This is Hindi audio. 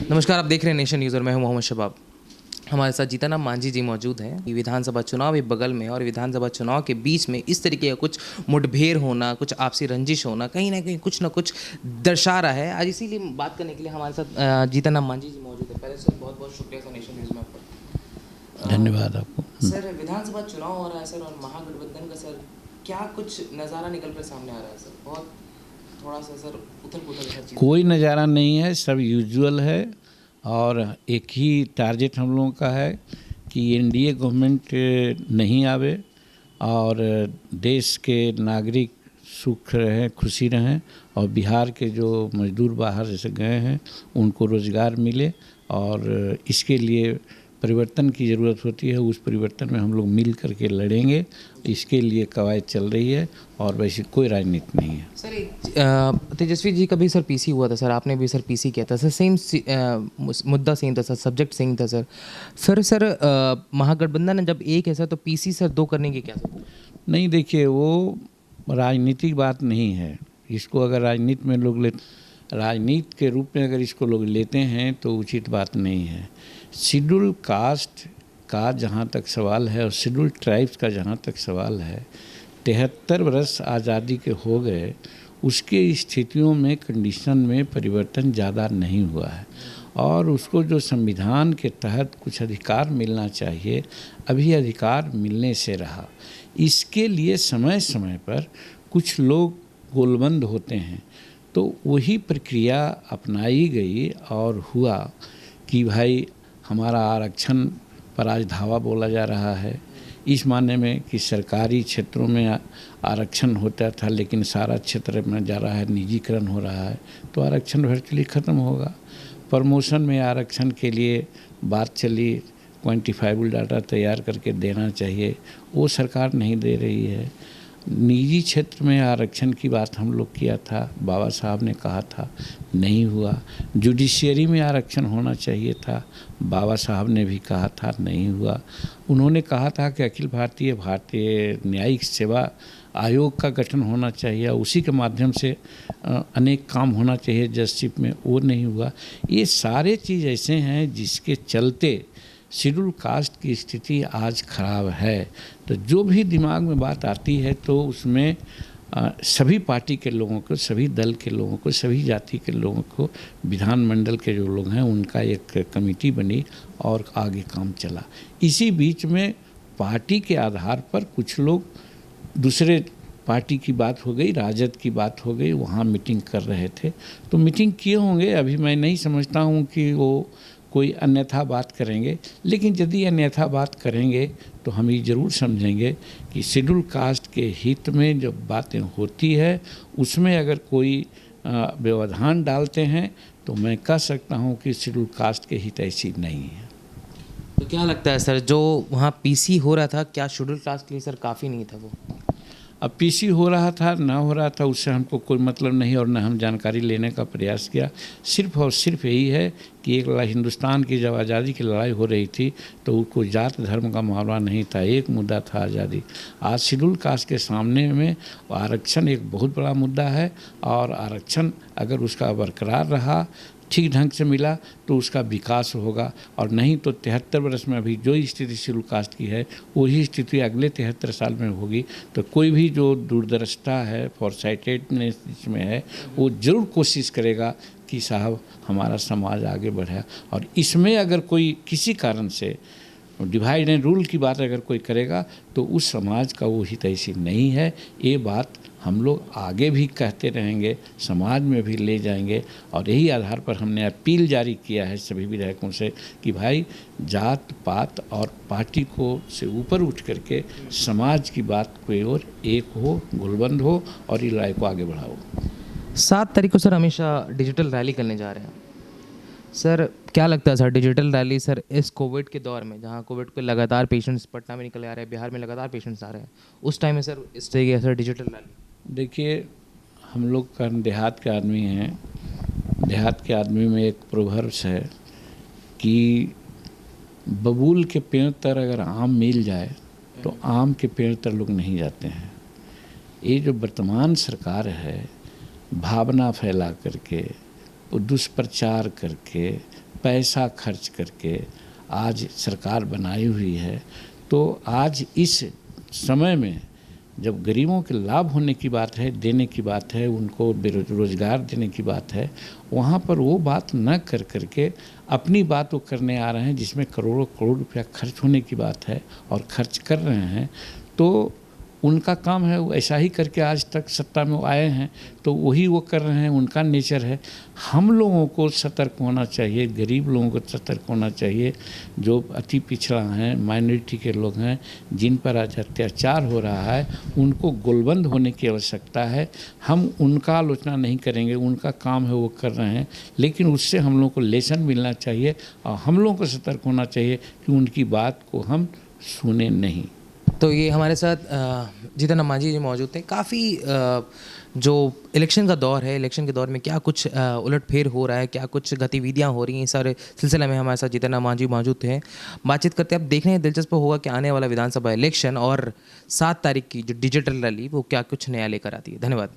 नमस्कार, आप देख रहे हैं नेशन न्यूज़ और मैं हूं मोहम्मद शबाब। हमारे साथ जीतन मांझी जी मौजूद हैं। विधानसभा चुनाव एक बगल में और विधानसभा चुनाव के बीच में इस तरीके का कुछ मुठभेड़ होना, कुछ आपसी रंजिश होना कहीं ना कहीं कुछ ना कुछ दर्शा रहा है। आज इसीलिए बात करने के लिए हमारे साथ जीतन मांझी जी मौजूद है। पहले सर बहुत बहुत शुक्रिया सर नेशन न्यूज़ में आपका। धन्यवाद आपको। सर विधानसभा चुनाव हो रहा है सर, और महागठबंधन का सर क्या कुछ नज़ारा निकल कर सामने आ रहा है सर? बहुत थोड़ा सा सर उथल पुथल हर चीज़। कोई नज़ारा नहीं है, सब यूजुअल है और एक ही टारगेट हम लोगों का है कि एनडीए गवर्नमेंट नहीं आवे और देश के नागरिक सुख रहें, खुशी रहें और बिहार के जो मजदूर बाहर जैसे गए हैं उनको रोज़गार मिले। और इसके लिए परिवर्तन की ज़रूरत होती है, उस परिवर्तन में हम लोग मिल करके लड़ेंगे। इसके लिए कवायद चल रही है और वैसे कोई राजनीति नहीं है। सर तेजस्वी जी का भी सर पीसी हुआ था सर, आपने भी सर पीसी किया था सर, सेम मुद्दा सेम था सर, सब्जेक्ट सेम था सर। फिर महागठबंधन जब एक है सर तो पीसी सर दो करने की क्या सर? नहीं, देखिए वो राजनीतिक बात नहीं है। इसको अगर राजनीति में लोग राजनीति के रूप में अगर इसको लोग लेते हैं तो उचित बात नहीं है। शेड्यूल कास्ट का जहाँ तक सवाल है और शेड्यूल ट्राइब्स का जहाँ तक सवाल है, 73 वर्ष आज़ादी के हो गए, उसके स्थितियों में कंडीशन में परिवर्तन ज़्यादा नहीं हुआ है और उसको जो संविधान के तहत कुछ अधिकार मिलना चाहिए अभी अधिकार मिलने से रहा। इसके लिए समय समय पर कुछ लोग गोलबंद होते हैं, तो वही प्रक्रिया अपनाई गई और हुआ कि भाई हमारा आरक्षण पर आज धावा बोला जा रहा है, इस मायने में कि सरकारी क्षेत्रों में आरक्षण होता था लेकिन सारा क्षेत्र में जा रहा है, निजीकरण हो रहा है, तो आरक्षण वर्चुअली ख़त्म होगा। प्रमोशन में आरक्षण के लिए बात चली, क्वांटिफाइबल डाटा तैयार करके देना चाहिए, वो सरकार नहीं दे रही है। निजी क्षेत्र में आरक्षण की बात हम लोग किया था, बाबा साहब ने कहा था, नहीं हुआ। जुडिशियरी में आरक्षण होना चाहिए था, बाबा साहब ने भी कहा था, नहीं हुआ। उन्होंने कहा था कि अखिल भारतीय न्यायिक सेवा आयोग का गठन होना चाहिए, उसी के माध्यम से अनेक काम होना चाहिए जजशिप में, वो नहीं हुआ। ये सारे चीज़ ऐसे हैं जिसके चलते शेड्यूल कास्ट की स्थिति आज खराब है। तो जो भी दिमाग में बात आती है तो उसमें सभी पार्टी के लोगों को, सभी दल के लोगों को, सभी जाति के लोगों को, विधानमंडल के जो लोग हैं उनका एक कमेटी बनी और आगे काम चला। इसी बीच में पार्टी के आधार पर कुछ लोग दूसरे पार्टी की बात हो गई, राजद की बात हो गई, वहाँ मीटिंग कर रहे थे, तो मीटिंग किए होंगे। अभी मैं नहीं समझता हूँ कि वो कोई अन्यथा बात करेंगे, लेकिन यदि अन्यथा बात करेंगे तो हम ये ज़रूर समझेंगे कि शेड्यूल कास्ट के हित में जो बातें होती है उसमें अगर कोई व्यवधान डालते हैं तो मैं कह सकता हूँ कि शेड्यूल कास्ट के हित ऐसी नहीं है। तो क्या लगता है सर, जो वहाँ पीसी हो रहा था क्या शेड्यूल कास्ट के लिए सर काफ़ी नहीं था वो? अब पीसी हो रहा था ना हो रहा था उससे हमको कोई मतलब नहीं और न हम जानकारी लेने का प्रयास किया। सिर्फ और सिर्फ यही है कि एक हिंदुस्तान की जब आज़ादी की लड़ाई हो रही थी तो उसको जात धर्म का मामला नहीं था, एक मुद्दा था आज़ादी। आज शेड्यूल कास्ट के सामने में आरक्षण एक बहुत बड़ा मुद्दा है और आरक्षण अगर उसका बरकरार रहा, ठीक ढंग से मिला तो उसका विकास होगा, और नहीं तो 73 वर्ष में अभी जो स्थिति शेड्यूल कास्ट की है वही स्थिति अगले 73 साल में होगी। तो कोई भी जो दूरदर्शिता है, फॉरसाइटेडनेस जिसमें है, वो ज़रूर कोशिश करेगा कि साहब हमारा समाज आगे बढ़े। और इसमें अगर कोई किसी कारण से डिवाइड एंड रूल की बात अगर कोई करेगा तो उस समाज का वो हित ऐसी नहीं है। ये बात हम लोग आगे भी कहते रहेंगे, समाज में भी ले जाएंगे और यही आधार पर हमने अपील जारी किया है सभी विधायकों से कि भाई जात पात और पार्टी को से ऊपर उठ करके समाज की बात की ओर एक हो, गुलबंद हो और ये लड़ाई को आगे बढ़ाओ। 7 तारीख को सर हमेशा डिजिटल रैली करने जा रहे हैं सर, क्या लगता है सर डिजिटल रैली सर इस कोविड के दौर में, जहां कोविड के लगातार पेशेंट्स पटना में निकल आ रहे हैं, बिहार में लगातार पेशेंट्स आ रहे हैं, उस टाइम में सर इस तरीके सर डिजिटल रैली? देखिए, हम लोग का देहात के आदमी हैं, देहात के आदमी में एक प्रोवर्ब्स है कि बबूल के पेड़ तर अगर आम मिल जाए तो आम के पेड़ तर लोग नहीं जाते हैं। ये जो वर्तमान सरकार है, भावना फैला करके, दुष्प्रचार करके, पैसा खर्च करके आज सरकार बनाई हुई है। तो आज इस समय में जब गरीबों के लाभ होने की बात है, देने की बात है, उनको रोजगार देने की बात है, वहाँ पर वो बात न कर करके अपनी बात वो करने आ रहे हैं जिसमें करोड़ों करोड़ रुपया खर्च होने की बात है और खर्च कर रहे हैं। तो उनका काम है, वो ऐसा ही करके आज तक सत्ता में वो आए हैं, तो वही वो कर रहे हैं, उनका नेचर है। हम लोगों को सतर्क होना चाहिए, गरीब लोगों को सतर्क होना चाहिए, जो अति पिछड़ा हैं, माइनॉरिटी के लोग हैं, जिन पर आज अत्याचार हो रहा है, उनको गोलबंद होने की आवश्यकता है। हम उनका आलोचना नहीं करेंगे, उनका काम है वो कर रहे हैं, लेकिन उससे हम लोगों को लेसन मिलना चाहिए और हम लोगों को सतर्क होना चाहिए कि उनकी बात को हम सुने नहीं। तो ये हमारे साथ जीतन मांझी जी मौजूद थे। काफ़ी जो इलेक्शन का दौर है, इलेक्शन के दौर में क्या कुछ उलटफेर हो रहा है, क्या कुछ गतिविधियां हो रही हैं, इस सारे सिलसिले में हमारे साथ जीतन मांझी मौजूद थे। बातचीत करते हैं। अब देखने में दिलचस्प होगा कि आने वाला विधानसभा इलेक्शन और 7 तारीख की जो डिजिटल रैली वो क्या कुछ नया लेकर आती है। धन्यवाद।